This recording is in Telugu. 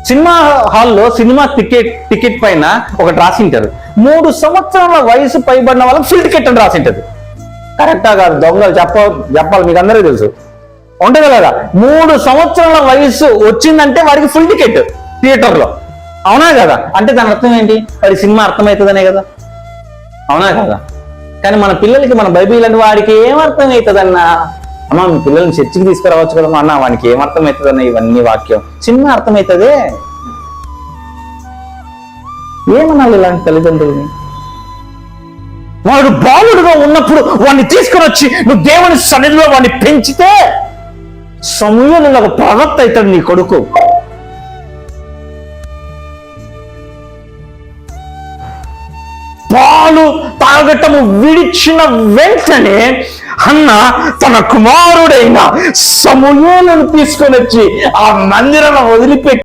సినిమా హాల్లో సినిమా టికెట్ పైన ఒకటి రాసింటారు, 3 సంవత్సరాల వయసు పైబడిన వాళ్ళకి ఫుల్ టికెట్ అని రాసింటది. కరెక్టా కాదు? దొంగలు చెప్పాలి, మీకు అందరికీ తెలుసు. ఉంటుంది కదా, 3 సంవత్సరాల వయసు వచ్చిందంటే వాడికి ఫుల్ టికెట్ థియేటర్లో. అవునా కదా? అంటే దాని అర్థం ఏంటి? వాడి సినిమా అర్థమవుతుందనే కదా. అవునా కదా? కానీ మన పిల్లలకి మన బైబిల్ అంటే వాడికి ఏమర్థమవుతుందన్నా? అమ్మ మీ పిల్లల్ని చర్చికి తీసుకురావచ్చు కదమ్మా అన్న, వానికి ఏమర్థమవుతుందన్న ఇవన్నీ వాక్యం? సినిమా అర్థమవుతుందే. ఏమనాలి ఇలాంటి తల్లిదండ్రులని? వాడు బాలుడుగా ఉన్నప్పుడు వాడిని తీసుకుని వచ్చి నువ్వు దేవుని సన్నిధిలో వాడిని పెంచితే సమూయేలు ఒక ప్రవక్త అవుతాడు నీ కొడుకు. పాలు తాగటము విడిచిన వెంటనే అన్న తన కుమారుడైన సమూయేలును తీసుకొని వచ్చి ఆ మందిరంలో వదిలిపెట్టి